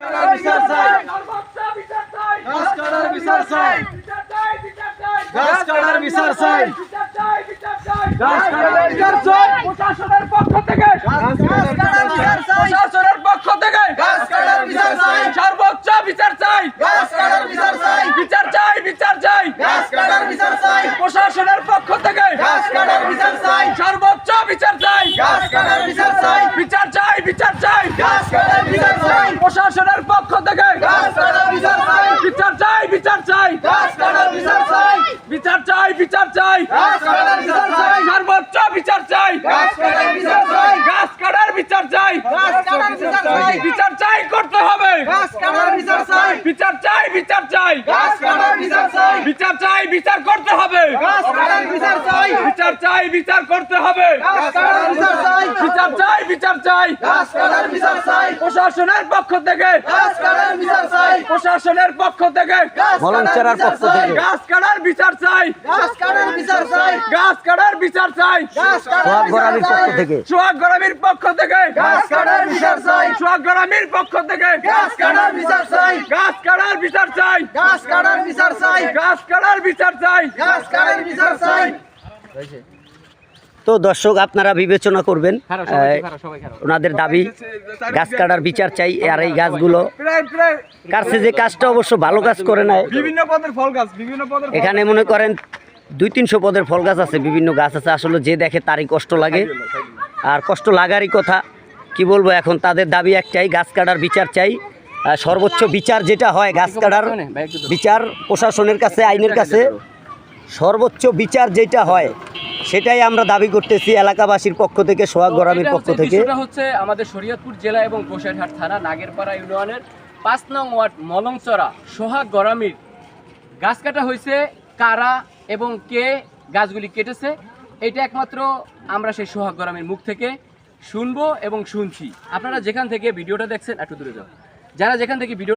বিচার চাই, গাছ কাটার বিচার চাই, গাছ কাটার বিচার চাই, গাছ কাটার বিচার চাই, প্রশাসনের পক্ষ থেকে প্রশাসনের পক্ষ থেকে গাছ কাটার বিচার চাই, সর্বোচ্চ বিচার চাই, গাছ কাটার বিচার চাই, বিচার চাই, বিচার চাই, গাছ কাটার বিচার চাই, প্রশাসনের পক্ষ থেকে গাছ কাটার বিচার চাই, সর্বোচ্চ বিচার চাই, গাছ কাটার বিচার চাই, বিচার চাই, বিচার চাই, গাছ কাটার বিচার চাই, প্রশাসনের পক্ষ থেকে গাছ কাটার বিচার চাই, বিচার চাই, বিচার চাই, গাছ কাটার বিচার চাই, বিচার চাই, বিচার চাই, গাছ কাটার বিচার চাই, সর্বোচ্চ বিচার চাই, গাছ কাটার বিচার চাই, গাছ কাটার বিচার চাই, গাছ কাটার বিচার চাই, বিচার চাই করতে হবে, গাছ কাটার বিচার চাই, বিচার চাই, বিচার চাই, গাছ কাটার বিচার চাই, বিচার চাই, বিচার করতে হবে, গাছ কাটার বিচার চাই, বিচার চাই, বিচার করতে হবে, গাছ কাটার বিচার চাই, বিচার চাই, বিচার চাই, গাছ কাটার বিচার চাই, প্রশাসনের পক্ষ থেকে গাছ কাটার বিচার চাই, প্রশাসনের পক্ষ থেকে ভলান্টিয়ারের পক্ষ থেকে গাছ কাটার বিচার চাই, গাছ কাটার বিচার চাই, গাছ কাটার বিচার চাই, গাছ কাটার বিচার চাই, সোহাগ গরামির পক্ষ থেকে গাছ কাটার বিচার চাই, সোহাগ গরামির পক্ষ থেকে গাছ কাটার বিচার চাই, গাছ কাটার বিচার চাই, গাছ কাটার বিচার চাই, গাছ কাটার বিচার চাই, গাছ কাটার বিচার চাই। তো দর্শক আপনারা বিবেচনা করবেন ওনাদের দাবি গাছ কাটার বিচার চাই। আর এই গাছগুলো কাটছে যে কাজটা অবশ্য ভালো কাজ করে নাই। বিভিন্ন পদের ফল গাছ, বিভিন্ন পদের এখানে মনে করেন 200-300 পদের ফল গাছ আছে, বিভিন্ন গাছ আছে, আসলে যে দেখে তারই কষ্ট লাগে। আর কষ্ট লাগারই কথা, কি বলবো, এখন তাদের দাবি একটাই, গাছ কাটার বিচার চাই। সর্বোচ্চ বিচার যেটা হয় গাছ কাটার বিচার, প্রশাসনের কাছে, আইনের কাছে সর্বোচ্চ বিচার যেটা হয় সেটাই আমরা দাবি করতেছি এলাকাবাসীর পক্ষ থেকে, সোহাগ গরামির পক্ষ থেকে। বিষয়টা হচ্ছে আমাদের শরীয়তপুর জেলা এবং গোসাইরহাট থানা নাগেরপাড়া ইউনিয়নের 5 নং ওয়ার্ড মলংচরা সোহাগ গরামির গাছ কাটা হয়েছে। কারা এবং কে গাছগুলি কেটেছে এটা একমাত্র আমরা সেই সোহাগ গরামির মুখ থেকে শুনবো এবং শুনছি। আপনারা যেখান থেকে ভিডিওটা দেখছেন একটু দূরে যাও, যারা যেখান থেকে ভিডিও